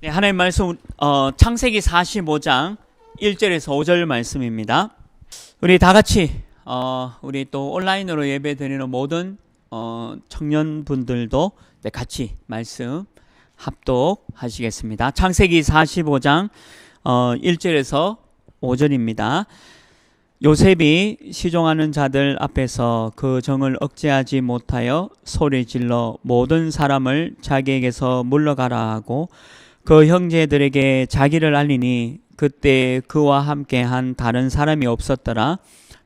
네, 하나님 말씀 창세기 45장 1절에서 5절 말씀입니다. 우리 다 같이 우리 또 온라인으로 예배드리는 모든 청년분들도 같이 말씀 합독하시겠습니다. 창세기 45장 1절에서 5절입니다. 요셉이 시종하는 자들 앞에서 그 정을 억제하지 못하여 소리질러 모든 사람을 자기에게서 물러가라 하고 그 형제들에게 자기를 알리니 그때 그와 함께 한 다른 사람이 없었더라.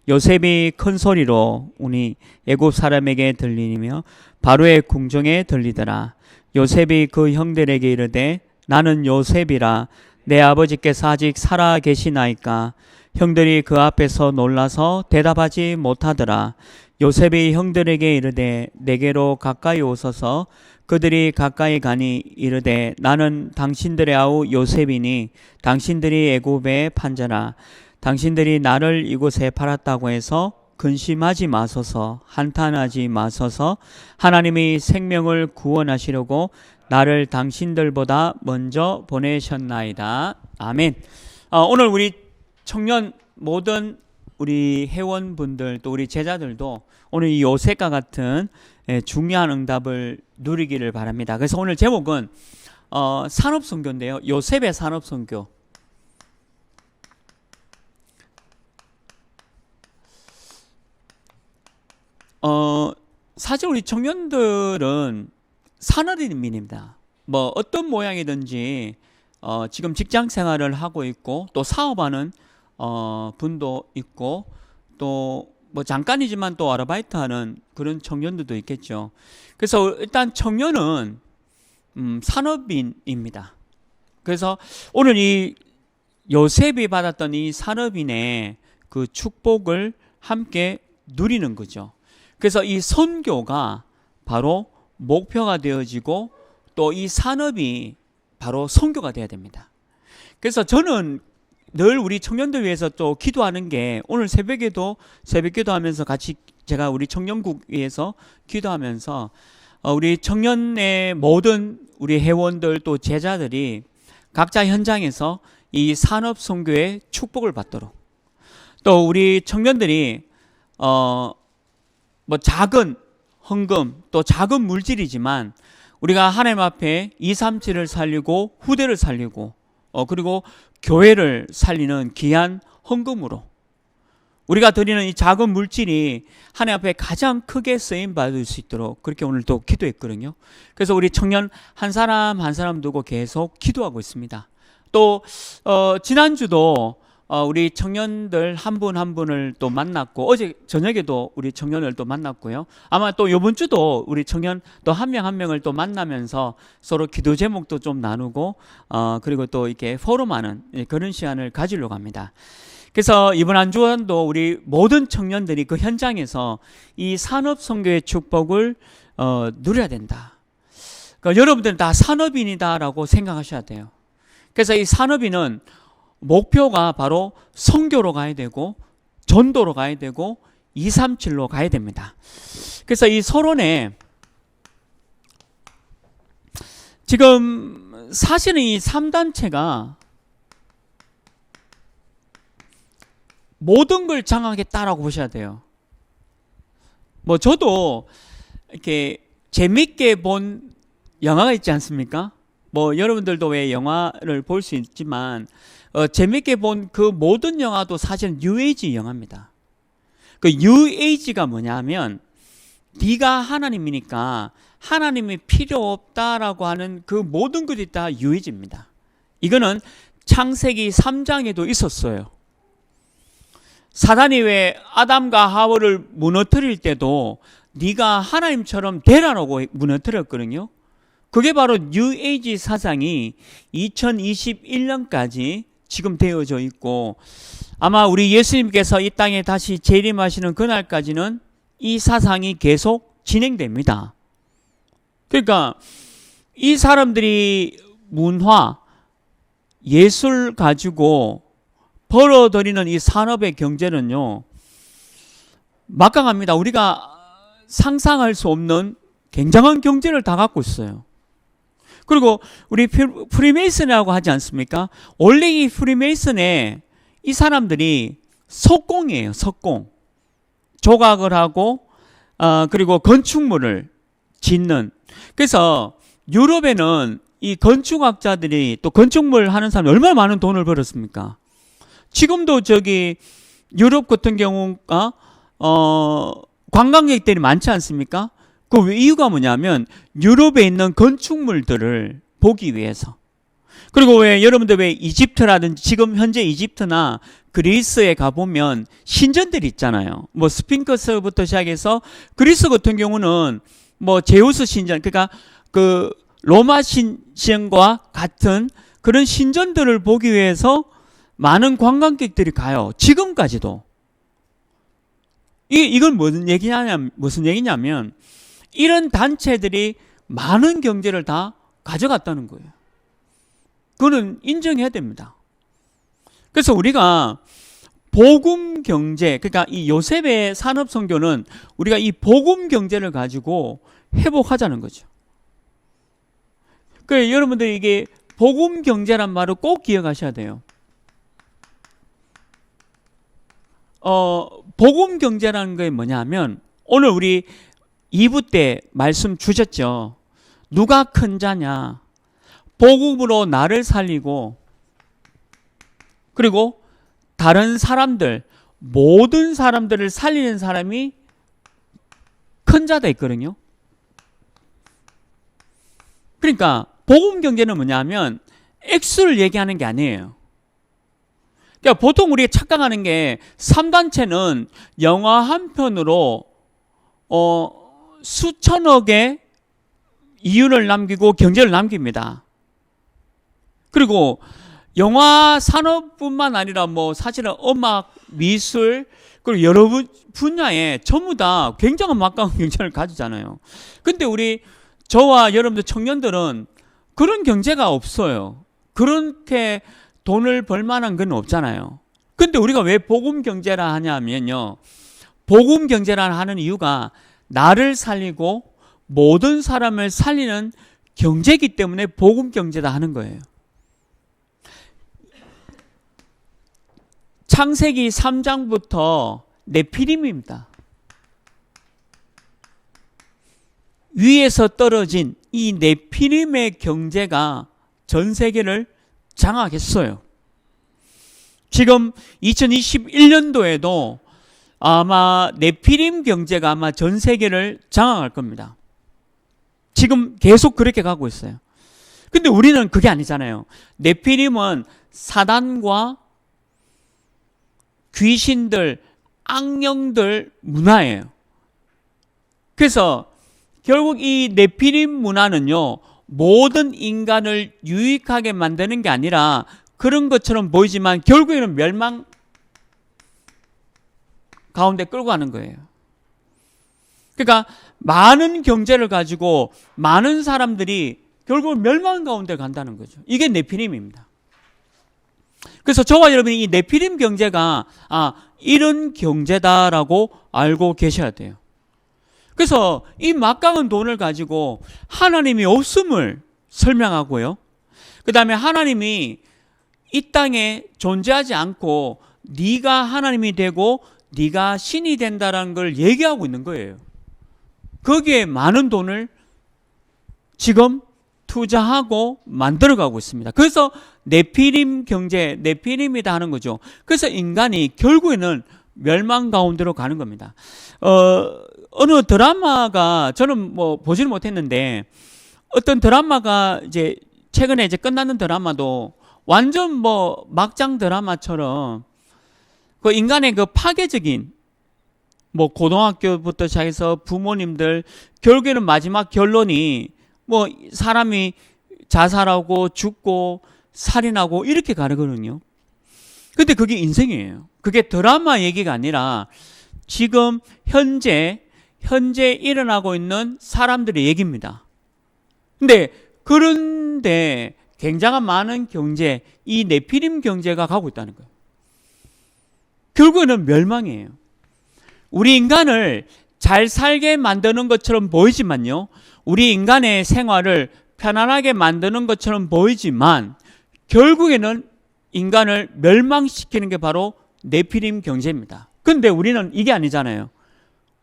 요셉이 큰 소리로 우니 애굽 사람에게 들리며 바로의 궁정에 들리더라. 요셉이 그 형들에게 이르되 나는 요셉이라. 내 아버지께서 아직 살아 계시나이까. 형들이 그 앞에서 놀라서 대답하지 못하더라. 요셉이 형들에게 이르되 내게로 가까이 오소서. 그들이 가까이 가니 이르되 나는 당신들의 아우 요셉이니 당신들이 애굽에 판자라. 당신들이 나를 이곳에 팔았다고 해서 근심하지 마소서. 한탄하지 마소서. 하나님이 생명을 구원하시려고 나를 당신들보다 먼저 보내셨나이다. 아멘. 오늘 우리 청년 모든 우리 회원분들 또 우리 제자들도 오늘 이 요셉과 같은 중요한 응답을 누리기를 바랍니다. 그래서 오늘 제목은 산업선교인데요. 요셉의 산업선교. 사실 우리 청년들은 산업인입니다. 뭐 어떤 모양이든지 지금 직장 생활을 하고 있고 또 사업하는 분도 있고 또 뭐 잠깐이지만 또 아르바이트 하는 그런 청년들도 있겠죠. 그래서 일단 청년은 산업인입니다. 그래서 오늘 이 요셉이 받았던 이 산업인의 그 축복을 함께 누리는 거죠. 그래서 이 선교가 바로 목표가 되어지고 또 이 산업이 바로 선교가 되어야 됩니다. 그래서 저는 늘 우리 청년들 위해서 또 기도하는 게 오늘 새벽에도 새벽 기도하면서 같이 제가 우리 청년국 위해서 기도하면서 우리 청년의 모든 우리 회원들 또 제자들이 각자 현장에서 이 산업 선교의 축복을 받도록 또 우리 청년들이 뭐 작은 헌금 또 작은 물질이지만 우리가 하나님 앞에 237을 살리고 후대를 살리고 그리고 교회를 살리는 귀한 헌금으로 우리가 드리는 이 작은 물질이 하나님 앞에 가장 크게 쓰임 받을 수 있도록 그렇게 오늘 또 기도했거든요. 그래서 우리 청년 한 사람 한 사람 두고 계속 기도하고 있습니다. 또 지난주도 우리 청년들 한 분 한 분을 또 만났고 어제 저녁에도 우리 청년을 또 만났고요. 아마 또 이번 주도 우리 청년 또 한 명 한 명을 또 만나면서 서로 기도 제목도 좀 나누고 그리고 또 이렇게 포럼하는 그런 시간을 가지려고 합니다. 그래서 이번 한 주간도 우리 모든 청년들이 그 현장에서 이 산업 선교의 축복을 누려야 된다. 그러니까 여러분들은 다 산업인이다라고 생각하셔야 돼요. 그래서 이 산업인은 목표가 바로 선교로 가야 되고 전도로 가야 되고 237로 가야 됩니다. 그래서 이 서론에 지금 사실은 이 3단체가 모든 걸 장악했다라고 보셔야 돼요. 뭐 저도 이렇게 재밌게 본 영화가 있지 않습니까? 뭐 여러분들도 왜 영화를 볼 수 있지만 재밌게 본 그 모든 영화도 사실은 뉴에이지 영화입니다. 그 뉴에이지가 뭐냐면 네가 하나님이니까 하나님이 필요 없다라고 하는 그 모든 것이 다 뉴에이지입니다. 이거는 창세기 3장에도 있었어요. 사단이 왜 아담과 하와를 무너뜨릴 때도 네가 하나님처럼 되라라고 무너뜨렸거든요. 그게 바로 뉴에이지 사상이 2021년까지 지금 되어져 있고 아마 우리 예수님께서 이 땅에 다시 재림하시는 그날까지는 이 사상이 계속 진행됩니다. 그러니까 이 사람들이 문화, 예술 가지고 벌어들이는 이 산업의 경제는요 막강합니다. 우리가 상상할 수 없는 굉장한 경제를 다 갖고 있어요. 그리고 우리 프리메이슨이라고 하지 않습니까? 원래 이 프리메이슨에 이 사람들이 석공이에요. 석공. 조각을 하고 그리고 건축물을 짓는. 그래서 유럽에는 이 건축학자들이 또 건축물 하는 사람이 얼마나 많은 돈을 벌었습니까? 지금도 저기 유럽 같은 경우가 관광객들이 많지 않습니까? 그 이유가 뭐냐면 유럽에 있는 건축물들을 보기 위해서. 그리고 왜 여러분들 왜 이집트라든지 지금 현재 이집트나 그리스에 가보면 신전들이 있잖아요. 뭐 스핑크스부터 시작해서 그리스 같은 경우는 뭐 제우스 신전, 그러니까 그 로마 신전과 같은 그런 신전들을 보기 위해서 많은 관광객들이 가요. 지금까지도. 이건 무슨 얘기냐면 이런 단체들이 많은 경제를 다 가져갔다는 거예요. 그거는 인정해야 됩니다. 그래서 우리가 복음 경제, 그러니까 이 요셉의 산업 선교는 우리가 이 복음 경제를 가지고 회복하자는 거죠. 그래서 여러분들 이게 복음 경제란 말을 꼭 기억하셔야 돼요. 복음 경제라는 게 뭐냐면 오늘 우리 2부 때 말씀 주셨죠. 누가 큰 자냐? 복음으로 나를 살리고 그리고 다른 사람들, 모든 사람들을 살리는 사람이 큰 자다 있거든요. 그러니까 복음 경제는 뭐냐면 액수를 얘기하는 게 아니에요. 그러니까 보통 우리가 착각하는 게 3단체는 영화 한 편으로 수천억의 이윤을 남기고 경제를 남깁니다. 그리고 영화 산업뿐만 아니라 뭐 사실은 음악, 미술 그리고 여러 분야에 전부 다 굉장한 막강한 경제를 가지잖아요. 근데 우리 저와 여러분들 청년들은 그런 경제가 없어요. 그렇게 돈을 벌 만한 건 없잖아요. 근데 우리가 왜 복음 경제라 하냐면요. 복음 경제라 하는 이유가 나를 살리고 모든 사람을 살리는 경제이기 때문에 복음 경제다 하는 거예요. 창세기 3장부터 네피림입니다. 위에서 떨어진 이 네피림의 경제가 전 세계를 장악했어요. 지금 2021년도에도 아마 네피림 경제가 아마 전 세계를 장악할 겁니다. 지금 계속 그렇게 가고 있어요. 근데 우리는 그게 아니잖아요. 네피림은 사단과 귀신들, 악령들 문화예요. 그래서 결국 이 네피림 문화는요, 모든 인간을 유익하게 만드는 게 아니라 그런 것처럼 보이지만 결국에는 멸망 가운데 끌고 가는 거예요. 그러니까 많은 경제를 가지고 많은 사람들이 결국 멸망 가운데 간다는 거죠. 이게 네피림입니다. 그래서 저와 여러분이 이 네피림 경제가 이런 경제다라고 알고 계셔야 돼요. 그래서 이 막강한 돈을 가지고 하나님이 없음을 설명하고요. 그 다음에 하나님이 이 땅에 존재하지 않고 네가 하나님이 되고 네가 신이 된다라는 걸 얘기하고 있는 거예요. 거기에 많은 돈을 지금 투자하고 만들어가고 있습니다. 그래서 네피림 경제, 네피림이다 하는 거죠. 그래서 인간이 결국에는 멸망 가운데로 가는 겁니다. 어느 드라마가 저는 뭐 보지는 못했는데 어떤 드라마가 이제 최근에 이제 끝나는 드라마도 완전 뭐 막장 드라마처럼 그 인간의 그 파괴적인 뭐 고등학교부터 시작해서 부모님들 결국에는 마지막 결론이 뭐 사람이 자살하고 죽고 살인하고 이렇게 가르거든요. 근데 그게 인생이에요. 그게 드라마 얘기가 아니라 지금 현재 일어나고 있는 사람들의 얘기입니다. 그런데 굉장한 많은 경제, 이 네피림 경제가 가고 있다는 거예요. 결국에는 멸망이에요. 우리 인간을 잘 살게 만드는 것처럼 보이지만요, 우리 인간의 생활을 편안하게 만드는 것처럼 보이지만 결국에는 인간을 멸망시키는 게 바로 네피림 경제입니다. 근데 우리는 이게 아니잖아요.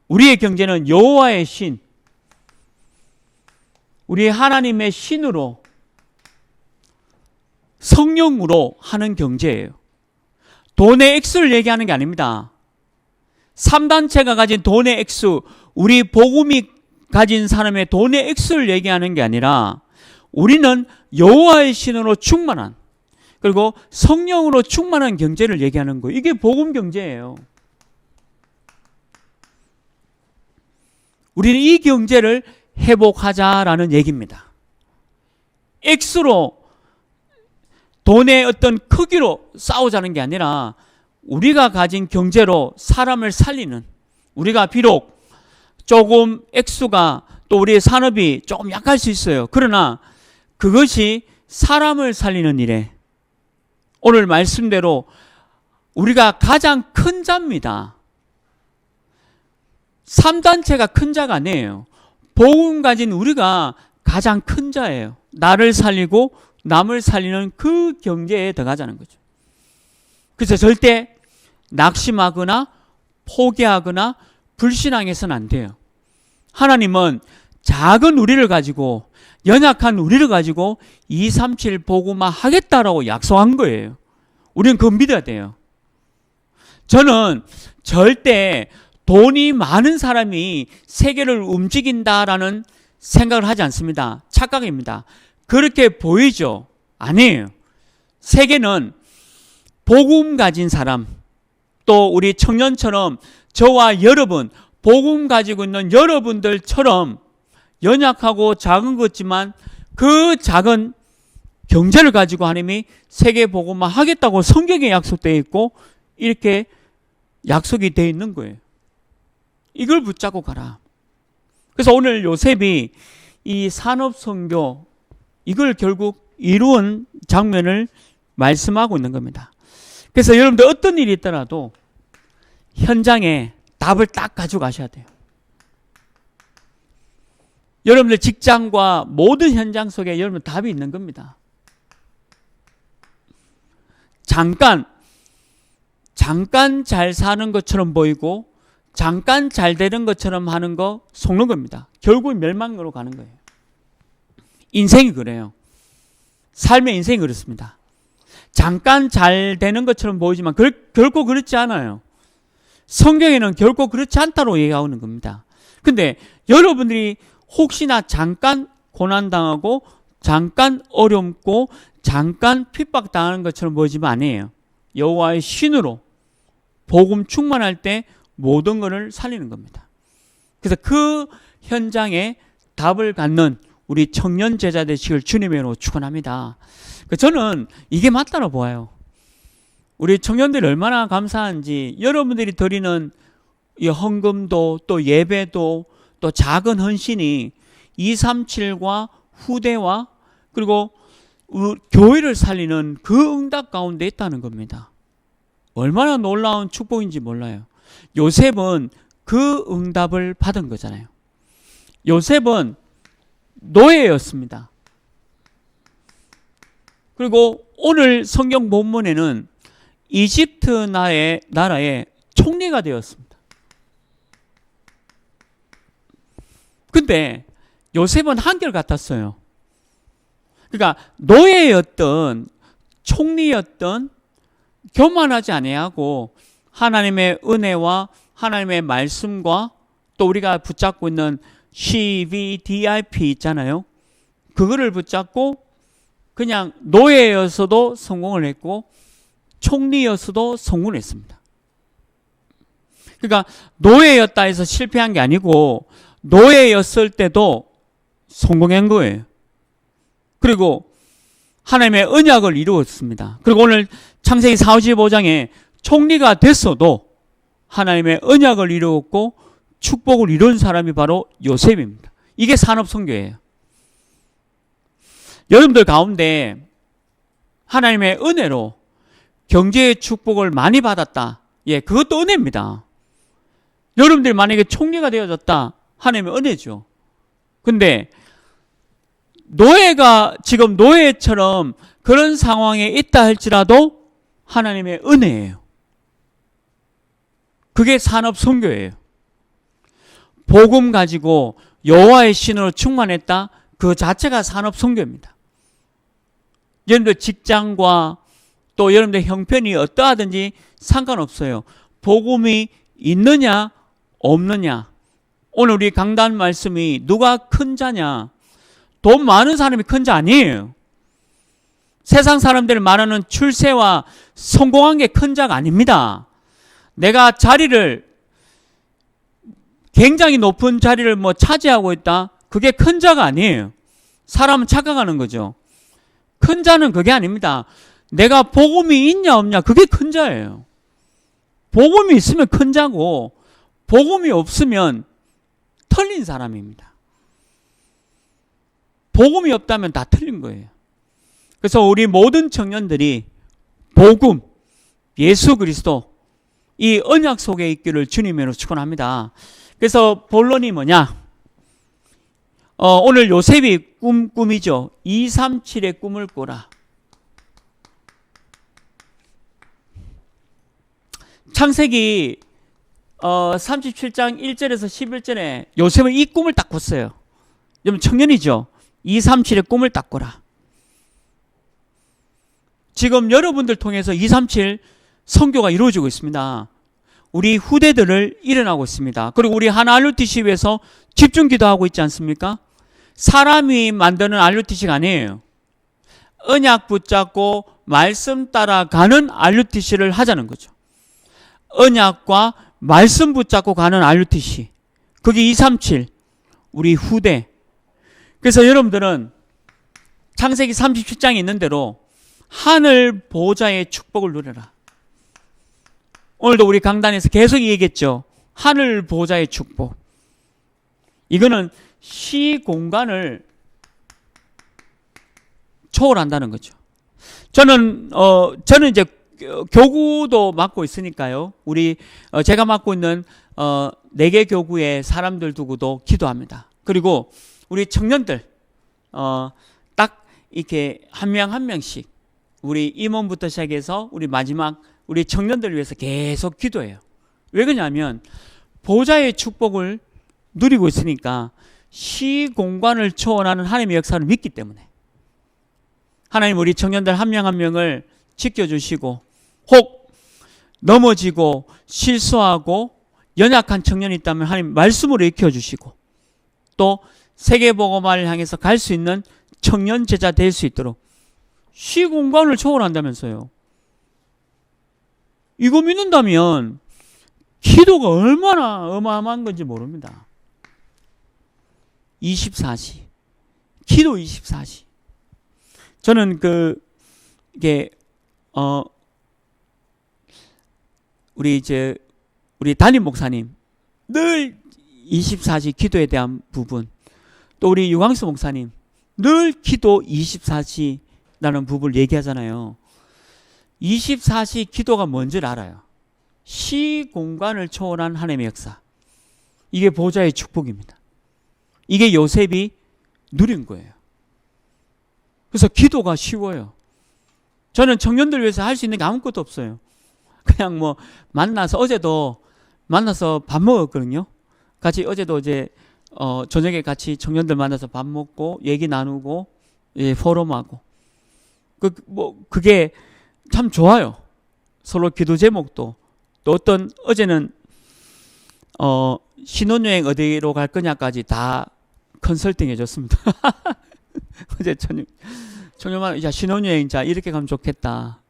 우리의 경제는 여호와의 신, 우리 하나님의 신으로, 성령으로 하는 경제예요. 돈의 액수를 얘기하는 게 아닙니다. 3단체가 가진 돈의 액수, 우리 복음이 가진 사람의 돈의 액수를 얘기하는 게 아니라 우리는 여호와의 신으로 충만한, 그리고 성령으로 충만한 경제를 얘기하는 거예요. 이게 복음 경제예요. 우리는 이 경제를 회복하자라는 얘기입니다. 액수로, 돈의 어떤 크기로 싸우자는 게 아니라 우리가 가진 경제로 사람을 살리는, 우리가 비록 조금 액수가, 또 우리의 산업이 조금 약할 수 있어요. 그러나 그것이 사람을 살리는 일에, 오늘 말씀대로 우리가 가장 큰 자입니다. 3단체가 큰 자가 아니에요. 복음 가진 우리가 가장 큰 자예요. 나를 살리고 남을 살리는 그 경제에 들어가자는 거죠. 그래서 절대 낙심하거나 포기하거나 불신앙해서는 안 돼요. 하나님은 작은 우리를 가지고, 연약한 우리를 가지고 237 복음화 하겠다라고 약속한 거예요. 우리는 그거 믿어야 돼요. 저는 절대 돈이 많은 사람이 세계를 움직인다라는 생각을 하지 않습니다. 착각입니다. 그렇게 보이죠? 아니에요. 세계는 복음 가진 사람, 또 우리 청년처럼 저와 여러분, 복음 가지고 있는 여러분들처럼 연약하고 작은 것지만 그 작은 경제를 가지고 하나님이 세계 복음화 하겠다고 성경에 약속되어 있고 이렇게 약속이 되어 있는 거예요. 이걸 붙잡고 가라. 그래서 오늘 요셉이 이 산업선교, 이걸 결국 이루은 장면을 말씀하고 있는 겁니다. 그래서 여러분들 어떤 일이 있더라도 현장에 답을 딱 가지고 가셔야 돼요. 여러분들 직장과 모든 현장 속에 여러분 답이 있는 겁니다. 잠깐 잘 사는 것처럼 보이고 잠깐 잘 되는 것처럼 하는 거 속는 겁니다. 결국 멸망으로 가는 거예요. 인생이 그래요. 삶의 인생이 그렇습니다. 잠깐 잘 되는 것처럼 보이지만 결코 그렇지 않아요. 성경에는 결코 그렇지 않다고 얘기하고 있는 겁니다. 근데 여러분들이 혹시나 잠깐 고난당하고 잠깐 어렵고 잠깐 핍박당하는 것처럼 보이지만 아니에요. 여호와의 신으로 복음 충만할 때 모든 것을 살리는 겁니다. 그래서 그 현장에 답을 갖는 우리 청년 제자 되시길 주님의 이름으로 축원합니다. 저는 이게 맞다고 보아요. 우리 청년들이 얼마나 감사한지, 여러분들이 드리는 이 헌금도 또 예배도 또 작은 헌신이 237과 후대와 그리고 교회를 살리는 그 응답 가운데 있다는 겁니다. 얼마나 놀라운 축복인지 몰라요. 요셉은 그 응답을 받은 거잖아요. 요셉은 노예였습니다. 그리고 오늘 성경 본문에는 이집트 나라의 총리가 되었습니다. 근데 요셉은 한결같았어요. 그러니까 노예였던 총리였던 교만하지 아니하고 하나님의 은혜와 하나님의 말씀과 또 우리가 붙잡고 있는 CVDIP 있잖아요. 그거를 붙잡고 그냥 노예였어도 성공을 했고 총리였어도 성공을 했습니다. 그러니까 노예였다 해서 실패한 게 아니고 노예였을 때도 성공한 거예요. 그리고 하나님의 언약을 이루었습니다. 그리고 오늘 창세기 45장에 총리가 됐어도 하나님의 언약을 이루었고 축복을 이룬 사람이 바로 요셉입니다. 이게 산업선교예요. 여러분들 가운데 하나님의 은혜로 경제의 축복을 많이 받았다. 예, 그것도 은혜입니다. 여러분들이 만약에 총리가 되어졌다. 하나님의 은혜죠. 근데 노예가 지금 노예처럼 그런 상황에 있다 할지라도 하나님의 은혜예요. 그게 산업 선교예요. 복음 가지고 여호와의 신으로 충만했다. 그 자체가 산업 선교입니다. 여러분들 직장과 또 여러분들 형편이 어떠하든지 상관없어요. 복음이 있느냐 없느냐. 오늘 우리 강단 말씀이 누가 큰 자냐. 돈 많은 사람이 큰 자 아니에요. 세상 사람들이 말하는 출세와 성공한 게 큰 자가 아닙니다. 내가 자리를 굉장히 높은 자리를 차지하고 있다. 그게 큰 자가 아니에요. 사람은 착각하는 거죠. 큰 자는 그게 아닙니다. 내가 복음이 있냐 없냐 그게 큰 자예요. 복음이 있으면 큰 자고 복음이 없으면 틀린 사람입니다. 복음이 없다면 다 틀린 거예요. 그래서 우리 모든 청년들이 복음, 예수 그리스도 이 언약 속에 있기를 주님으로 축원합니다. 그래서 본론이 뭐냐? 오늘 요셉이 꿈이죠. 237의 꿈을 꾸라. 창세기 37장 1절에서 11절에 요셉은 이 꿈을 딱 꿨어요. 여러분 청년이죠. 237의 꿈을 딱 꿔라. 지금 여러분들 통해서 237 선교가 이루어지고 있습니다. 우리 후대들을 일어나고 있습니다. 그리고 우리 하나 RUTC에서 집중 기도하고 있지 않습니까? 사람이 만드는 RUTC가 아니에요. 언약 붙잡고 말씀 따라가는 RUTC를 하자는 거죠. 언약과 말씀 붙잡고 가는 RUTC. 그게 237 우리 후대. 그래서 여러분들은 창세기 37장에 있는 대로 하늘 보좌의 축복을 누려라. 오늘도 우리 강단에서 계속 얘기했죠. 하늘 보좌의 축복. 이거는 시 공간을 초월한다는 거죠. 저는 이제 교구도 맡고 있으니까요. 제가 맡고 있는 4개 교구의 사람들 두고도 기도합니다. 그리고 우리 청년들 딱 이렇게 한 명 한 명씩 우리 임원부터 시작해서 우리 마지막 우리 청년들을 위해서 계속 기도해요. 왜 그러냐면 보좌의 축복을 누리고 있으니까 시공간을 초월하는 하나님의 역사를 믿기 때문에 하나님 우리 청년들 한 명 한 명을 지켜주시고 혹 넘어지고 실수하고 연약한 청년이 있다면 하나님 말씀으로 익혀주시고 또 세계복음화를 향해서 갈 수 있는 청년 제자 될 수 있도록 시공간을 초월한다면서요. 이거 믿는다면 기도가 얼마나 어마어마한 건지 모릅니다. 24시 기도 24시. 저는 이게 우리 담임 목사님 늘 24시 기도에 대한 부분, 또 우리 유광수 목사님 늘 기도 24시라는 부분을 얘기하잖아요. 24시 기도가 뭔지를 알아요. 시공간을 초월한 하나님의 역사. 이게 보좌의 축복입니다. 이게 요셉이 누린 거예요. 그래서 기도가 쉬워요. 저는 청년들 위해서 할 수 있는 게 아무것도 없어요. 그냥 어제도 만나서 밥 먹었거든요. 같이 어제도 저녁에 같이 청년들 만나서 밥 먹고 얘기 나누고 포럼하고 그게 참 좋아요. 서로 기도 제목도 또 어제는 신혼여행 어디로 갈 거냐까지 다 컨설팅 해줬습니다. 어제 청년만 야 신혼여행 자 이렇게 가면 좋겠다.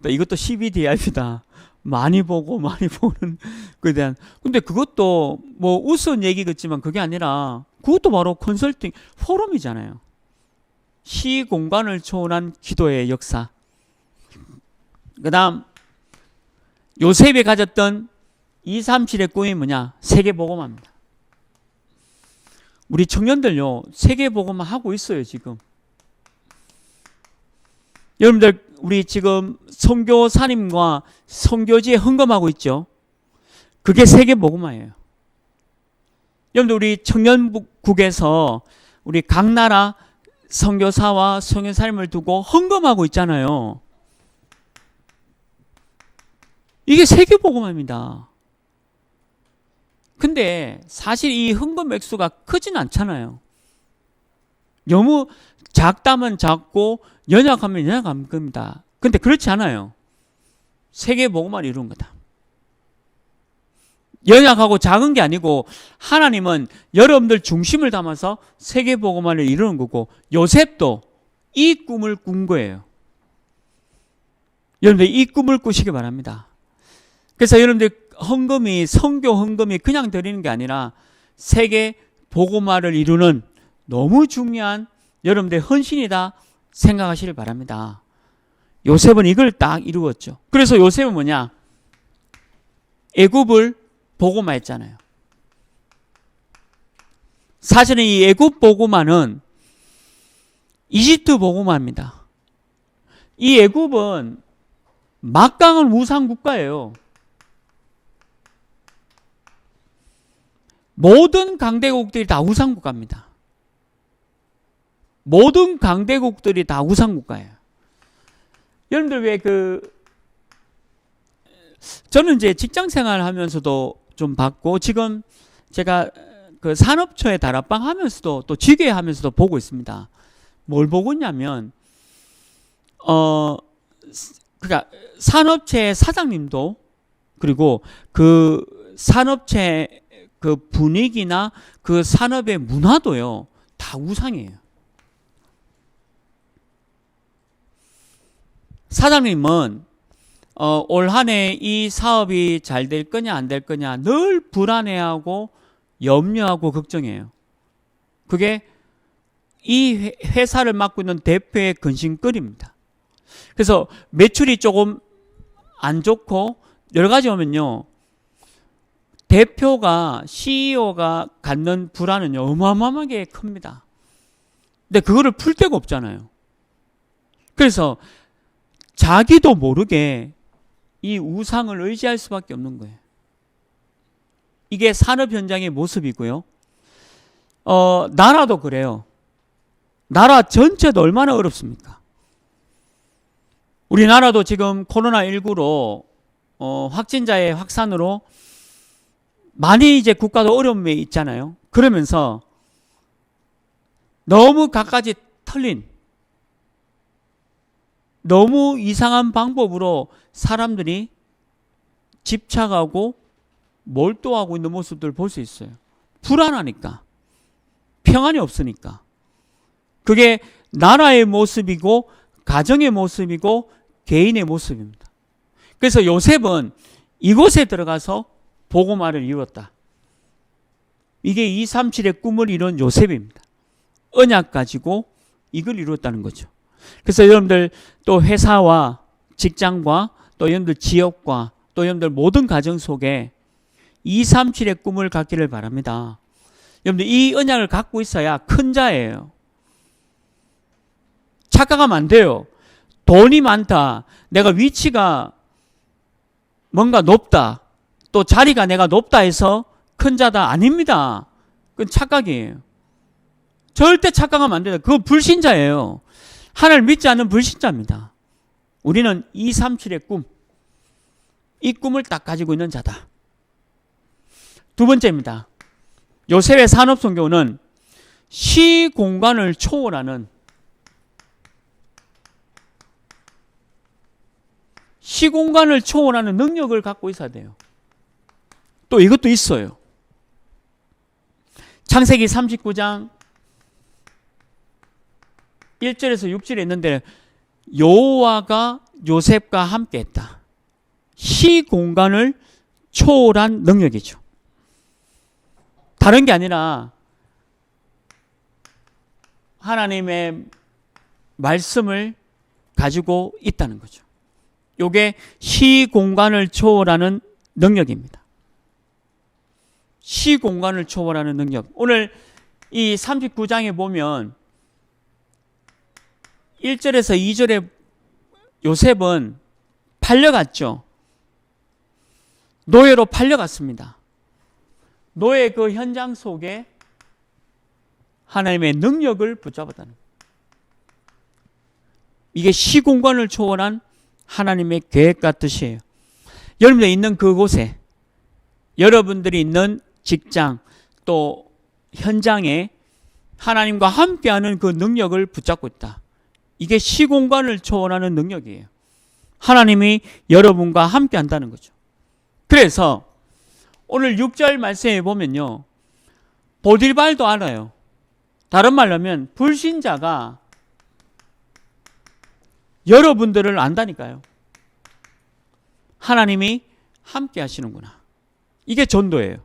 또 이것도 CBDIP다. 많이 보고 많이 보는 그에 대한. 근데 그것도 우스운 얘기 같지만 그게 아니라 그것도 바로 컨설팅 포럼이잖아요. 시공간을 초월한 기도의 역사. 그 다음 요셉이 가졌던 237의 꿈이 뭐냐? 세계복음화입니다. 우리 청년들요 세계복음화 하고 있어요. 지금 여러분들 우리 지금 선교사님과 선교지에 헌금하고 있죠. 그게 세계복음화예요. 여러분들 우리 청년국에서 우리 각 나라 선교사와 선교사님을 두고 헌금하고 있잖아요. 이게 세계복음화입니다. 근데 사실 이 헌금 액수가 크진 않잖아요. 너무 작다면 작고 연약하면 연약한 겁니다. 근데 그렇지 않아요. 세계복음화를 이룬 거다. 연약하고 작은 게 아니고 하나님은 여러분들 중심을 담아서 세계복음화를 이루는 거고, 요셉도 이 꿈을 꾼 거예요. 여러분들 이 꿈을 꾸시기 바랍니다. 그래서 여러분들 헌금이, 선교 헌금이 그냥 드리는 게 아니라 세계복음화를 이루는 너무 중요한 여러분들의 헌신이다 생각하시길 바랍니다. 요셉은 이걸 딱 이루었죠. 그래서 요셉은 뭐냐? 애굽을 복음화했잖아요. 사실은 이 애굽 복음화는 이집트 복음화입니다. 이 애굽은 막강한 우상 국가예요. 모든 강대국들이 다 우상 국가입니다. 모든 강대국들이 다 우상 국가예요. 여러분들 왜 저는 이제 직장 생활 하면서도 좀 봤고, 지금 제가 그 산업초에 다락방 하면서도 또 지게 하면서도 보고 있습니다. 뭘 보고 있냐면, 그러니까 산업체 사장님도, 그리고 그 산업체 그 분위기나 그 산업의 문화도요, 다 우상이에요. 사장님은 올 한 해 이 사업이 잘 될 거냐 안 될 거냐 늘 불안해하고 염려하고 걱정해요. 그게 이 회사를 맡고 있는 대표의 근심거리입니다. 그래서 매출이 조금 안 좋고 여러 가지 오면요, 대표가, CEO가 갖는 불안은요 어마어마하게 큽니다. 근데 그거를 풀 데가 없잖아요. 그래서 자기도 모르게 이 우상을 의지할 수밖에 없는 거예요. 이게 산업 현장의 모습이고요. 나라도 그래요. 나라 전체도 얼마나 어렵습니까? 우리나라도 지금 코로나19로 확진자의 확산으로 많이 이제 국가도 어려움에 있잖아요. 그러면서 너무 갖가지 틀린, 너무 이상한 방법으로 사람들이 집착하고 몰두하고 있는 모습들을 볼 수 있어요. 불안하니까, 평안이 없으니까. 그게 나라의 모습이고 가정의 모습이고 개인의 모습입니다. 그래서 요셉은 이곳에 들어가서 복음화를 이루었다. 이게 237의 꿈을 이룬 요셉입니다. 언약 가지고 이걸 이루었다는 거죠. 그래서 여러분들 또 회사와 직장과 또 여러분들 지역과 또 여러분들 모든 가정 속에 237의 꿈을 갖기를 바랍니다. 여러분들 이 언약을 갖고 있어야 큰 자예요. 착각하면 안 돼요. 돈이 많다, 내가 위치가 뭔가 높다, 또 자리가 내가 높다 해서 큰 자다, 아닙니다. 그건 착각이에요. 절대 착각하면 안 돼요. 그건 불신자예요. 하나님을 믿지 않는 불신자입니다. 우리는 237의 꿈, 이 꿈을 딱 가지고 있는 자다. 두 번째입니다. 요셉의 산업선교는 시공간을 초월하는, 시공간을 초월하는 능력을 갖고 있어야 돼요. 또 이것도 있어요. 창세기 39장 1절에서 6절에 있는데 여호와가 요셉과 함께 했다. 시공간을 초월한 능력이죠. 다른 게 아니라 하나님의 말씀을 가지고 있다는 거죠. 이게 시공간을 초월하는 능력입니다. 시공간을 초월하는 능력. 오늘 이 39장에 보면 1절에서 2절에 요셉은 팔려갔죠. 노예로 팔려갔습니다. 노예 그 현장 속에 하나님의 능력을 붙잡았다는 거예요. 이게 시공간을 초월한 하나님의 계획과 뜻이에요. 여러분들이 있는 그곳에, 여러분들이 있는 직장 또 현장에 하나님과 함께하는 그 능력을 붙잡고 있다. 이게 시공간을 초월하는 능력이에요. 하나님이 여러분과 함께한다는 거죠. 그래서 오늘 6절 말씀에 보면요, 보딜발도 알아요. 다른 말로 하면 불신자가 여러분들을 안다니까요. 하나님이 함께 하시는구나. 이게 전도예요.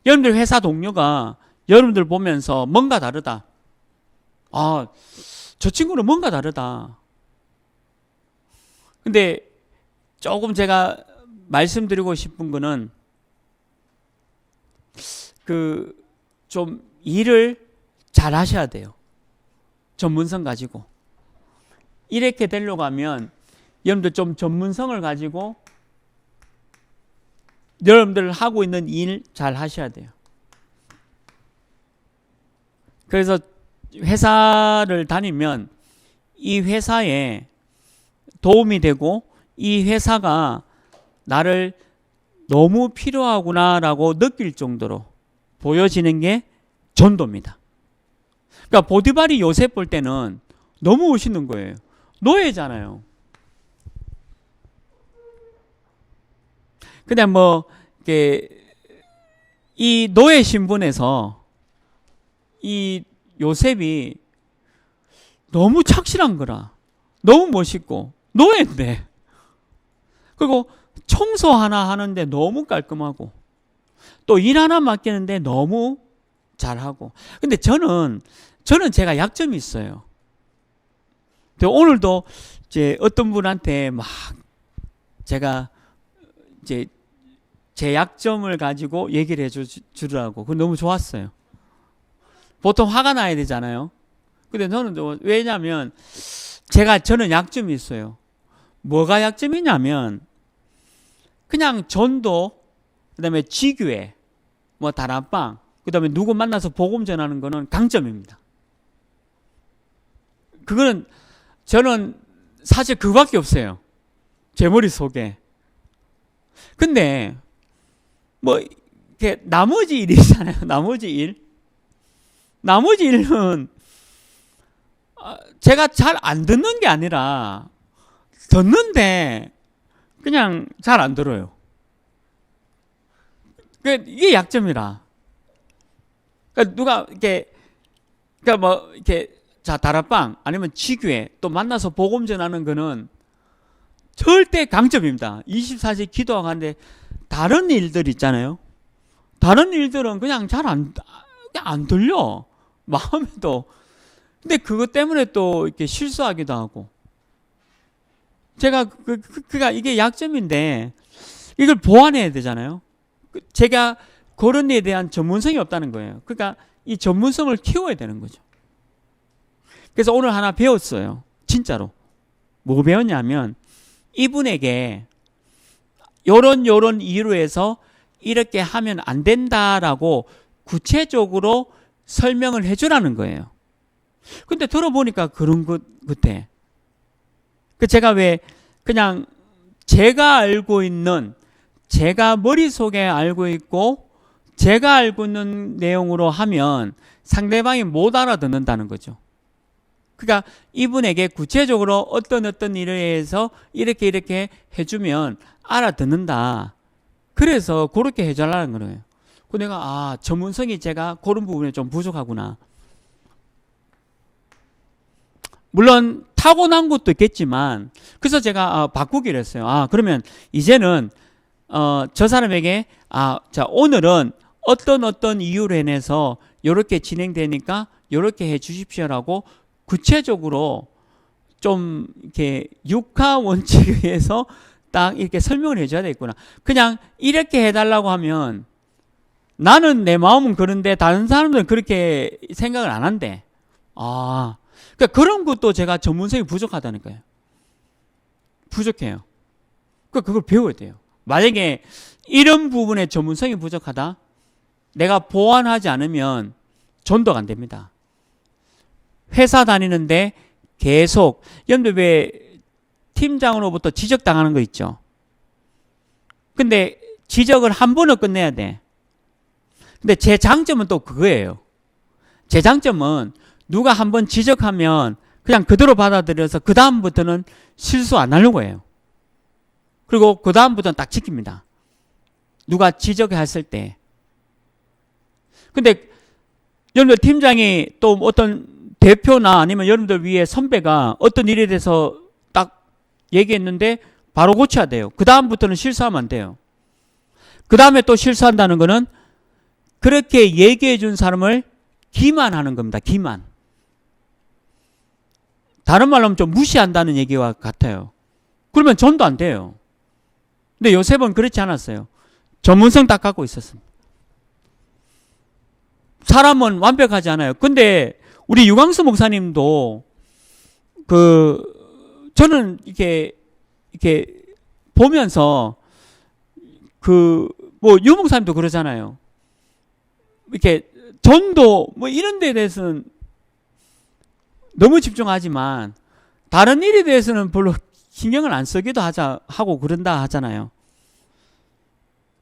여러분들 회사 동료가 여러분들 보면서 뭔가 다르다. 아, 저 친구는 뭔가 다르다. 근데 조금 제가 말씀드리고 싶은 거는 좀 일을 잘 하셔야 돼요. 전문성 가지고. 이렇게 되려고 하면 여러분들 좀 전문성을 가지고 여러분들 하고 있는 일 잘 하셔야 돼요. 그래서 회사를 다니면 이 회사에 도움이 되고 이 회사가 나를 너무 필요하구나라고 느낄 정도로 보여지는 게 전도입니다. 그러니까 보디발이 요셉 볼 때는 너무 멋있는 거예요. 노예잖아요. 근데 이 노예 신분에서 이 요셉이 너무 착실한 거라. 너무 멋있고 노예인데, 그리고 청소 하나 하는데 너무 깔끔하고 또 일 하나 맡기는데 너무 잘하고. 근데 저는 제가 약점이 있어요. 오늘도 이제 어떤 분한테 막 제가 이제 제 약점을 가지고 얘기를 해주더라고. 그거 너무 좋았어요. 보통 화가 나야 되잖아요. 근데 저는 왜냐면 저는 약점이 있어요. 뭐가 약점이냐면 그냥 전도, 그 다음에 지교회, 뭐 다락방, 그 다음에 누구 만나서 복음 전하는 거는 강점입니다. 그거는 저는 사실 그거밖에 없어요. 제 머릿속에. 근데 이렇게 나머지 일이잖아요. 나머지 일은 제가 잘 안 듣는 게 아니라 듣는데 그냥 잘 안 들어요. 이게 약점이라. 그러니까 누가 다락방 아니면 지교회 또 만나서 복음 전하는 거는 절대 강점입니다. 24시 기도하고 하는데 다른 일들 있잖아요. 다른 일들은 그냥 잘 안 들려. 마음에도. 근데 그것 때문에 또 이렇게 실수하기도 하고. 제가 그가 이게 약점인데 이걸 보완해야 되잖아요. 제가 그런 일에 대한 전문성이 없다는 거예요. 그러니까 이 전문성을 키워야 되는 거죠. 그래서 오늘 하나 배웠어요. 진짜로. 뭐 배웠냐면 이분에게 요런 이유로 해서 이렇게 하면 안 된다라고 구체적으로 설명을 해주라는 거예요. 근데 들어보니까 그런 것 같아. 제가 왜 그냥 제가 알고 있는, 제가 머릿속에 알고 있고 제가 알고 있는 내용으로 하면 상대방이 못 알아듣는다는 거죠. 그러니까 이분에게 구체적으로 어떤 일에 의해서 이렇게 해주면 알아듣는다. 그래서 그렇게 해달라는 거예요. 내가 전문성이 제가 그런 부분에 좀 부족하구나. 물론 타고난 것도 있겠지만, 그래서 제가 바꾸기로 했어요. 그러면 이제는 저 사람에게 자, 오늘은 어떤 이유로 인해서 이렇게 진행되니까 이렇게 해 주십시오라고 구체적으로 좀 이렇게 육하 원칙에 의해서 딱 이렇게 설명을 해줘야 되겠구나. 그냥 이렇게 해달라고 하면 나는 내 마음은 그런데 다른 사람들은 그렇게 생각을 안 한대. 그러니까 그런 것도 제가 전문성이 부족하다는 거예요. 부족해요. 그러니까 그걸 배워야 돼요. 만약에 이런 부분에 전문성이 부족하다, 내가 보완하지 않으면 전도가 안 됩니다. 회사 다니는데 계속 여러분들 왜 팀장으로부터 지적당하는 거 있죠. 근데 지적을 한 번은 끝내야 돼. 근데 제 장점은 또 그거예요. 제 장점은 누가 한 번 지적하면 그냥 그대로 받아들여서 그 다음부터는 실수 안 하려고 해요. 그리고 그 다음부터는 딱 지킵니다. 누가 지적했을 때. 근데 여러분들 팀장이 또 어떤 대표나 아니면 여러분들 위에 선배가 어떤 일에 대해서 딱 얘기했는데 바로 고쳐야 돼요. 그 다음부터는 실수하면 안 돼요. 그 다음에 또 실수한다는 거는 그렇게 얘기해 준 사람을 기만하는 겁니다. 기만. 다른 말로 하면 좀 무시한다는 얘기와 같아요. 그러면 전도 안 돼요. 근데 요셉은 그렇지 않았어요. 전문성 딱 갖고 있었습니다. 사람은 완벽하지 않아요. 근데 우리 유광수 목사님도 저는 이렇게 보면서 유 목사님도 그러잖아요. 이렇게 전도 이런 데에 대해서는 너무 집중하지만 다른 일에 대해서는 별로 신경을 안 쓰기도 하고 그런다 하잖아요.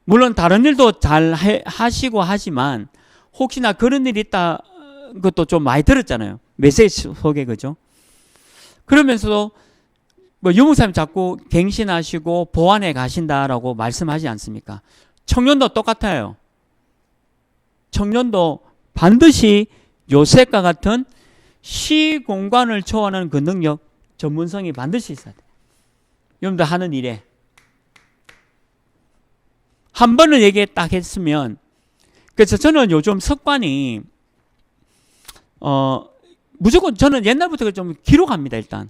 물론 다른 일도 잘 하시고 하지만 혹시나 그런 일이 있다 것도 좀 많이 들었잖아요. 메시지 속에 그죠? 그러면서도 유목사님 자꾸 갱신하시고 보완해 가신다라고 말씀하지 않습니까? 청년도 똑같아요. 청년도 반드시 요셉과 같은 시공간을 초월하는 그 능력, 전문성이 반드시 있어야 돼요. 여러분들 하는 일에 한 번을 얘기 딱 했으면, 그래서 저는 요즘 습관이 무조건 저는 옛날부터 좀 기록합니다. 일단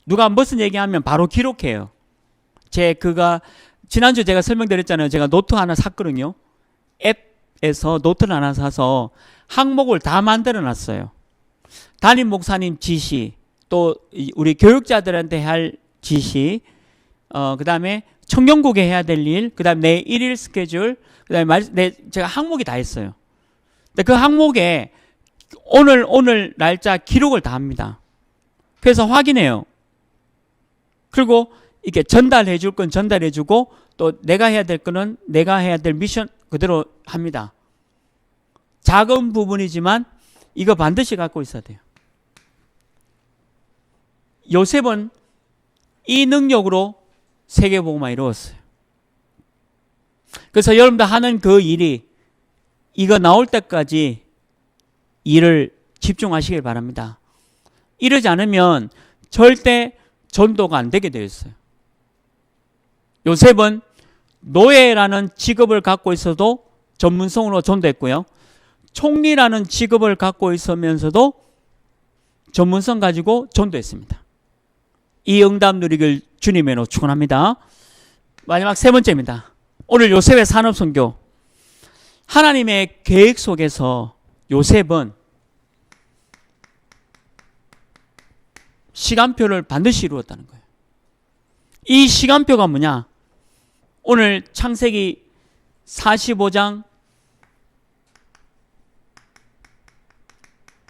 누가 무슨 얘기하면 바로 기록해요. 지난주 제가 설명드렸잖아요. 제가 노트 하나 샀거든요. 앱에서 노트를 하나 사서 항목을 다 만들어 놨어요. 담임 목사님 지시, 또 우리 교육자들한테 할 지시, 그 다음에 청년국에 해야 될 일, 그 다음에 내 일일 스케줄, 그 다음에 제가 항목이 다 했어요. 근데 그 항목에 오늘 날짜 기록을 다 합니다. 그래서 확인해요. 그리고 이렇게 전달해 줄 건 전달해 주고, 또 내가 해야 될 거는 내가 해야 될 미션 그대로 합니다. 작은 부분이지만 이거 반드시 갖고 있어야 돼요. 요셉은 이 능력으로 세계복음화 이루었어요. 그래서 여러분들 하는 그 일이 이거 나올 때까지 일을 집중하시길 바랍니다. 이러지 않으면 절대 전도가 안 되게 되어 있어요. 요셉은 노예라는 직업을 갖고 있어도 전문성으로 전도했고요. 총리라는 직업을 갖고 있으면서도 전문성 가지고 전도했습니다. 이 응답 누리길 주님으로 축원합니다. 마지막 세 번째입니다. 오늘 요셉의 산업선교. 하나님의 계획 속에서 요셉은 시간표를 반드시 이루었다는 거예요. 이 시간표가 뭐냐? 오늘 창세기 45장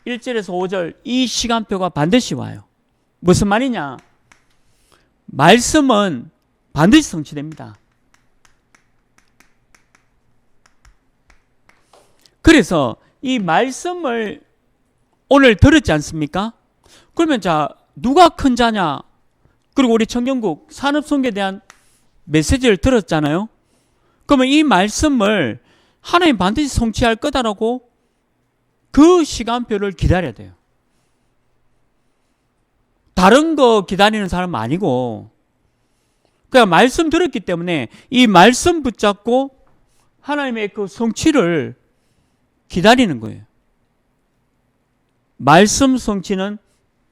1절에서 5절 이 시간표가 반드시 와요. 무슨 말이냐? 말씀은 반드시 성취됩니다. 그래서 이 말씀을 오늘 들었지 않습니까? 그러면 누가 큰 자냐? 그리고 우리 청년국 산업선교에 대한 메시지를 들었잖아요. 그러면 이 말씀을 하나님 반드시 성취할 거다라고 그 시간표를 기다려야 돼요. 다른 거 기다리는 사람은 아니고, 그냥 말씀 들었기 때문에 이 말씀 붙잡고 하나님의 그 성취를 기다리는 거예요. 말씀 성취는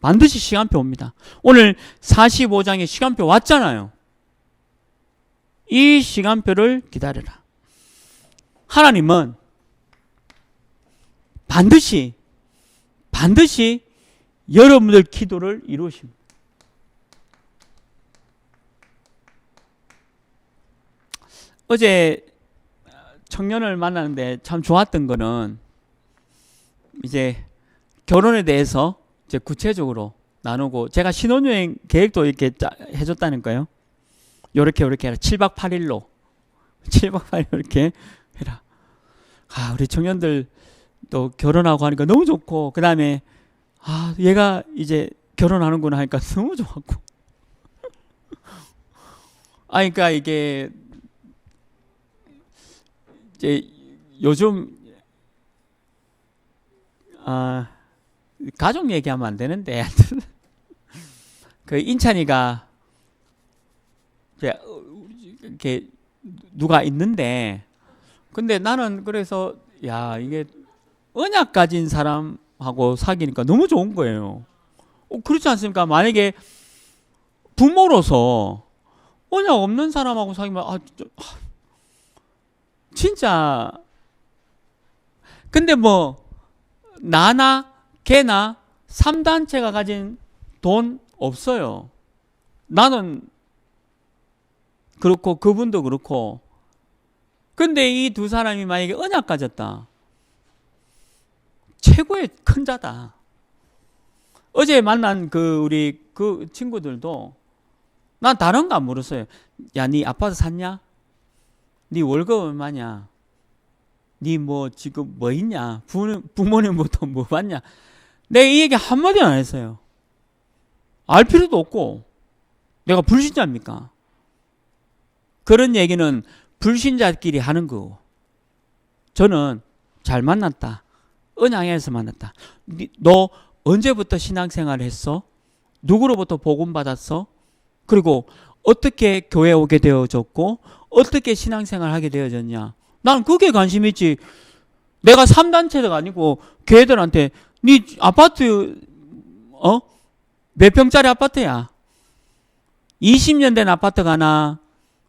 반드시 시간표 옵니다. 오늘 45장에 시간표 왔잖아요. 이 시간표를 기다려라. 하나님은 반드시 여러분들 기도를 이루십니다. 어제 청년을 만나는데 참 좋았던 거는 이제 결혼에 대해서 이제 구체적으로 나누고, 제가 신혼여행 계획도 이렇게 해줬다는 거예요. 요렇게 해라. 7박 8일로 7박 8일 이렇게 해라. 우리 청년들 또 결혼하고 하니까 너무 좋고, 그 다음에 얘가 이제 결혼하는구나 하니까 너무 좋았고. 그러니까 이게 이제 요즘 가족 얘기하면 안 되는데 그 인찬이가 이렇게 누가 있는데, 근데 나는 그래서 이게 언약 가진 사람하고 사귀니까 너무 좋은 거예요. 그렇지 않습니까? 만약에 부모로서 언약 없는 사람하고 사귀면 진짜. 근데 뭐 나나 걔나 3단체가 가진 돈 없어요. 나는 그렇고 그분도 그렇고. 근데 이 두 사람이 만약에 언약 가졌다, 최고의 큰 자다. 어제 만난 우리 그 친구들도 난 다른 거 안 물었어요. 야, 니 아파트 샀냐? 니 월급 얼마냐? 니 뭐 지금 뭐 있냐? 부모님부터 뭐 받냐? 내가 이 얘기 한마디 안 했어요. 알 필요도 없고. 내가 불신자입니까? 그런 얘기는 불신자끼리 하는 거고. 저는 잘 만났다. 은양에서 만났다. 너 언제부터 신앙생활을 했어? 누구로부터 복음 받았어? 그리고 어떻게 교회 오게 되어졌고 어떻게 신앙생활 하게 되어졌냐? 난 그게 관심 있지. 내가 3단체가 아니고 교회들한테 네 아파트 몇 평짜리 아파트야? 20년 된 아파트 가나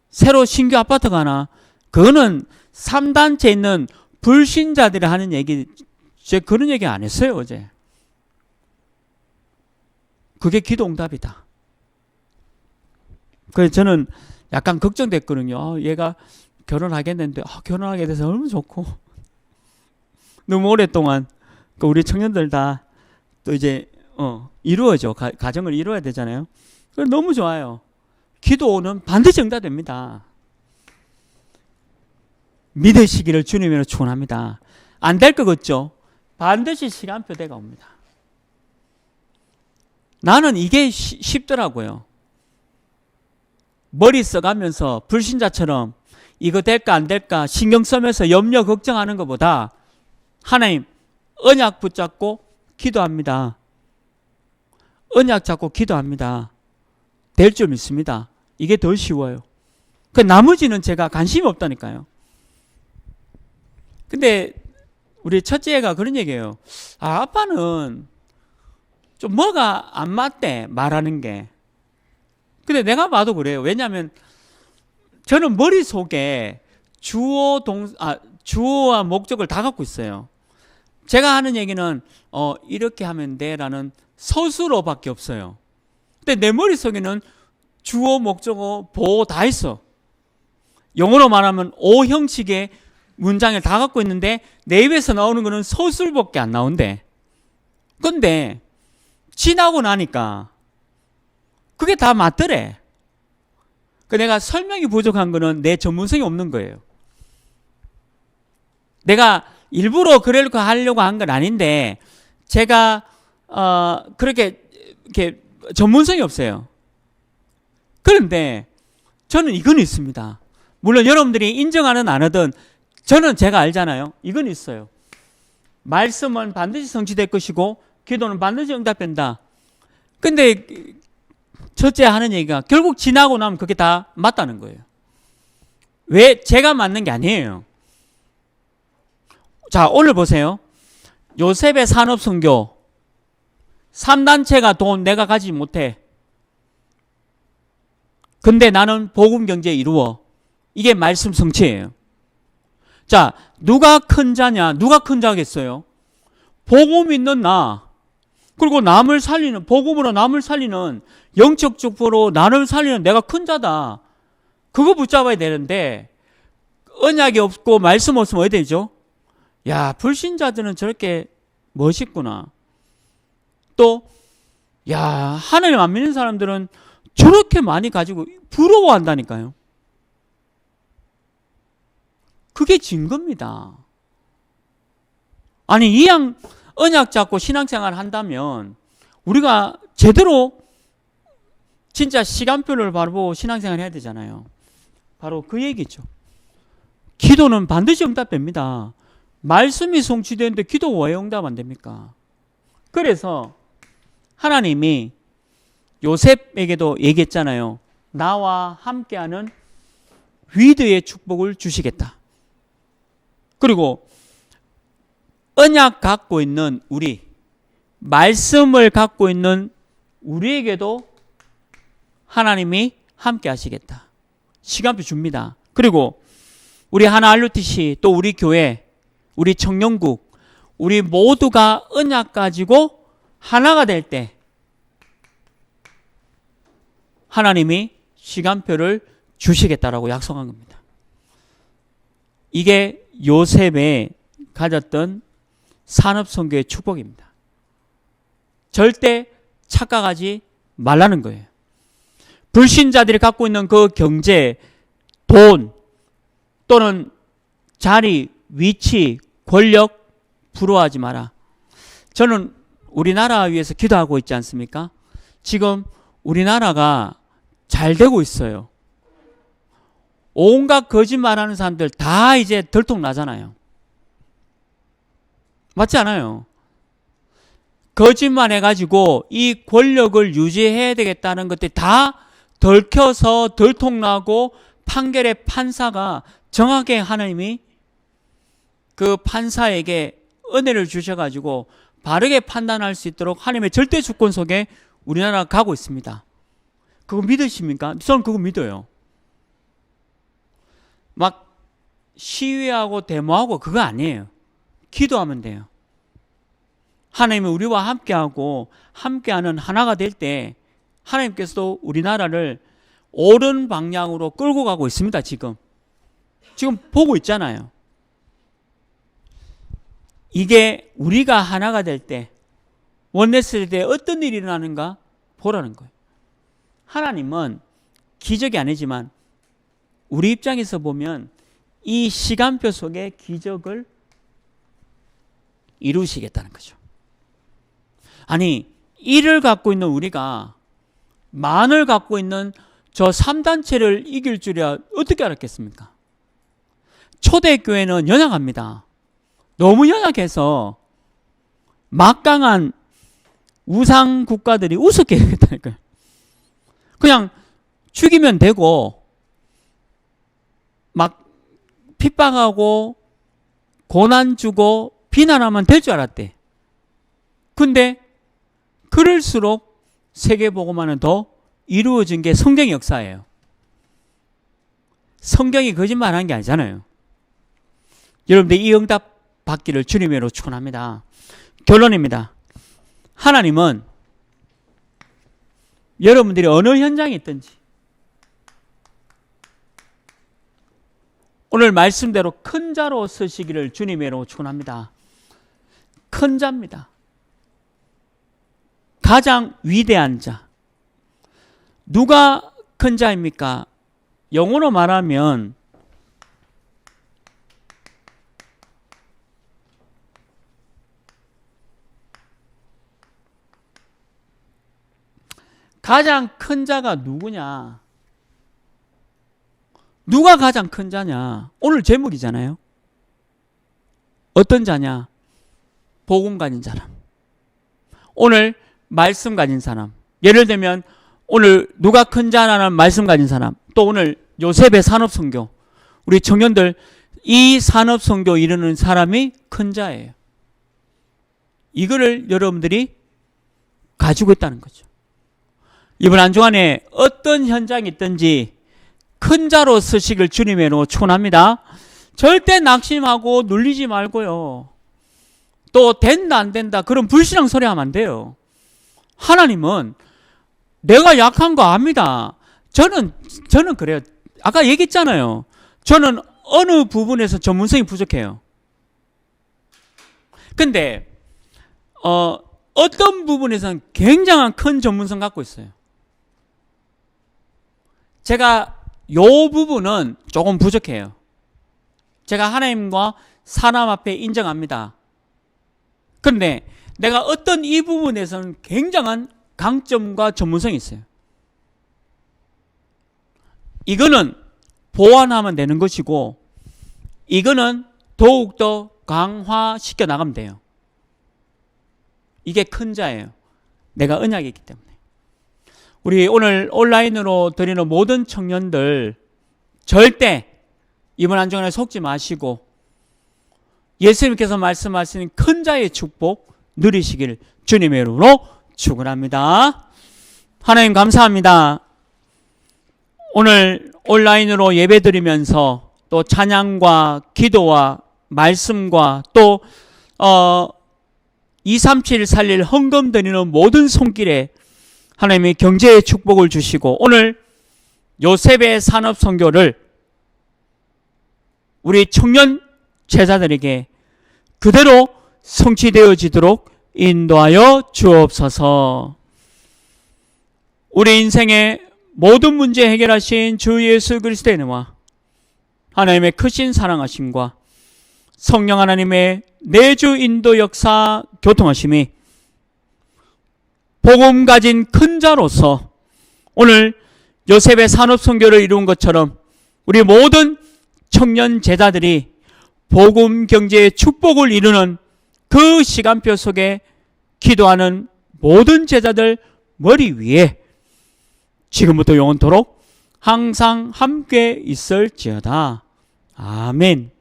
새로 신규 아파트 가나, 그거는 3단체에 있는 불신자들이 하는 얘기. 제가 그런 얘기 안 했어요 어제. 그게 기도응답이다. 그래서 저는 약간 걱정됐거든요. 얘가 결혼하겠는데 결혼하게 돼서 얼마나 좋고. 너무 오랫동안 우리 청년들 다 또 이제 이루어져. 가정을 이루어야 되잖아요. 너무 좋아요. 기도는 반드시 응답됩니다. 믿으시기를 주님으로 축원합니다. 안 될 것 같죠? 반드시 시간표대가 옵니다. 나는 이게 쉽더라고요. 머리 써가면서 불신자처럼 이거 될까 안 될까 신경 쓰면서 염려 걱정하는 것보다 하나님 언약 붙잡고 기도합니다. 언약 잡고 기도합니다. 될 줄 믿습니다. 이게 더 쉬워요. 그 나머지는 제가 관심이 없다니까요. 근데 우리 첫째가 그런 얘기예요. 아빠는 좀 뭐가 안 맞대, 말하는 게. 근데 내가 봐도 그래요. 왜냐하면 저는 머릿속에 주어와 목적을 다 갖고 있어요. 제가 하는 얘기는 이렇게 하면 돼라는 서술어밖에 없어요. 근데 내 머릿속에는 주어, 목적어, 보어 다 있어. 영어로 말하면 O 형식의 문장을 다 갖고 있는데 내 입에서 나오는 거는 서술밖에 안 나온대. 근데 지나고 나니까 그게 다 맞더래. 내가 설명이 부족한 거는 내 전문성이 없는 거예요. 내가 일부러 그러려고 하려고 한 건 아닌데 제가 그렇게 이렇게 전문성이 없어요. 그런데 저는 이건 있습니다. 물론 여러분들이 인정하는 안 하든 저는 제가 알잖아요. 이건 있어요. 말씀은 반드시 성취될 것이고 기도는 반드시 응답된다. 근데 첫째 하는 얘기가 결국 지나고 나면 그게 다 맞다는 거예요. 왜? 제가 맞는 게 아니에요. 자, 오늘 보세요. 요셉의 산업선교 3단체가 돈 내가 가지지 못해. 근데 나는 복음경제 이루어. 이게 말씀 성취예요. 자, 누가 큰 자냐? 누가 큰 자겠어요? 복음 있는 나, 그리고 남을 살리는, 복음으로 남을 살리는, 영적 축복으로 나를 살리는 내가 큰 자다. 그거 붙잡아야 되는데 언약이 없고 말씀 없으면 어디 되죠? 야, 불신자들은 저렇게 멋있구나. 또 야, 하나님 안 믿는 사람들은 저렇게 많이 가지고 부러워한다니까요. 그게 증거입니다. 아니, 이왕 언약 잡고 신앙생활 한다면 우리가 제대로 진짜 시간표를 바로 신앙생활 해야 되잖아요. 바로 그 얘기죠. 기도는 반드시 응답됩니다. 말씀이 성취되는데 기도 왜 응답 안 됩니까? 그래서 하나님이 요셉에게도 얘기했잖아요. 나와 함께하는 위드의 축복을 주시겠다. 그리고 언약 갖고 있는 우리, 말씀을 갖고 있는 우리에게도 하나님이 함께 하시겠다. 시간표 줍니다. 그리고 우리 하나 RUTC, 또 우리 교회, 우리 청년국, 우리 모두가 언약 가지고 하나가 될 때 하나님이 시간표를 주시겠다라고 약속한 겁니다. 이게 요셉의 가졌던 산업선교의 축복입니다. 절대 착각하지 말라는 거예요. 불신자들이 갖고 있는 그 경제, 돈 또는 자리, 위치, 권력 부러워하지 마라. 저는 우리나라 위해서 기도하고 있지 않습니까? 지금 우리나라가 잘 되고 있어요. 온갖 거짓말하는 사람들 다 이제 들통나잖아요. 맞지 않아요? 거짓말 해가지고 이 권력을 유지해야 되겠다는 것들이 다 덜켜서 들통나고 판결의 판사가 정확하게 하나님이 그 판사에게 은혜를 주셔가지고 바르게 판단할 수 있도록 하나님의 절대 주권 속에 우리나라가 가고 있습니다. 그거 믿으십니까? 저는 그거 믿어요. 막 시위하고 데모하고 그거 아니에요. 기도하면 돼요. 하나님이 우리와 함께하고 함께하는 하나가 될 때 하나님께서도 우리나라를 옳은 방향으로 끌고 가고 있습니다. 지금 보고 있잖아요. 이게 우리가 하나가 될 때 원네스 때 어떤 일이 일어나는가 보라는 거예요. 하나님은 기적이 아니지만 우리 입장에서 보면 이 시간표 속에 기적을 이루시겠다는 거죠. 아니, 1을 갖고 있는 우리가 만을 갖고 있는 저 3단체를 이길 줄이야 어떻게 알았겠습니까? 초대교회는 연약합니다. 너무 연약해서 막강한 우상 국가들이 우습게 여겼다니까요. 그냥 죽이면 되고 막 핍박하고 고난 주고 비난하면 될 줄 알았대. 근데 그럴수록 세계복음화는 더 이루어진 게 성경의 역사예요. 성경이 거짓말한 게 아니잖아요. 여러분들 이 응답 받기를 주님으로 축원합니다. 결론입니다. 하나님은 여러분들이 어느 현장에 있든지 오늘 말씀대로 큰 자로 서시기를 주님으로 축원합니다. 큰 자입니다. 가장 위대한 자. 누가 큰 자입니까? 영어로 말하면 가장 큰 자가 누구냐? 누가 가장 큰 자냐? 오늘 제목이잖아요. 어떤 자냐? 복음 가진 사람. 오늘 말씀 가진 사람. 예를 들면 오늘 누가 큰 자라는 말씀 가진 사람. 또 오늘 요셉의 산업선교. 우리 청년들 이 산업선교 이루는 사람이 큰 자예요. 이거를 여러분들이 가지고 있다는 거죠. 이번 한 주간에 어떤 현장이 있든지 큰 자로 서시길 주님으로 축원합니다. 절대 낙심하고 눌리지 말고요. 또 된다 안 된다 그런 불신앙 소리 하면 안 돼요. 하나님은 내가 약한 거 압니다. 저는 그래요. 아까 얘기했잖아요. 저는 어느 부분에서 전문성이 부족해요. 근데 어떤 부분에서는 굉장한 큰 전문성 갖고 있어요. 제가 요 부분은 조금 부족해요. 제가 하나님과 사람 앞에 인정합니다. 그런데 내가 어떤 이 부분에서는 굉장한 강점과 전문성이 있어요. 이거는 보완하면 되는 것이고, 이거는 더욱더 강화시켜 나가면 돼요. 이게 큰 자예요. 내가 언약이 있기 때문에. 우리 오늘 온라인으로 드리는 모든 청년들 절대 이번 한 주간에 속지 마시고 예수님께서 말씀하신 큰 자의 축복 누리시길 주님의 이름으로 축원합니다. 하나님 감사합니다. 오늘 온라인으로 예배 드리면서 또 찬양과 기도와 말씀과 또 237 살릴 헌금 드리는 모든 손길에 하나님의 경제의 축복을 주시고 오늘 요셉의 산업 선교를 우리 청년 제자들에게 그대로 성취되어지도록 인도하여 주옵소서. 우리 인생의 모든 문제 해결하신 주 예수 그리스도의 은혜와 하나님의 크신 사랑하심과 성령 하나님의 내주 인도 역사 교통하심이 복음 가진 큰 자로서 오늘 요셉의 산업 선교를 이룬 것처럼 우리 모든 청년 제자들이 복음 경제의 축복을 이루는 그 시간표 속에 기도하는 모든 제자들 머리 위에 지금부터 영원토록 항상 함께 있을지어다. 아멘.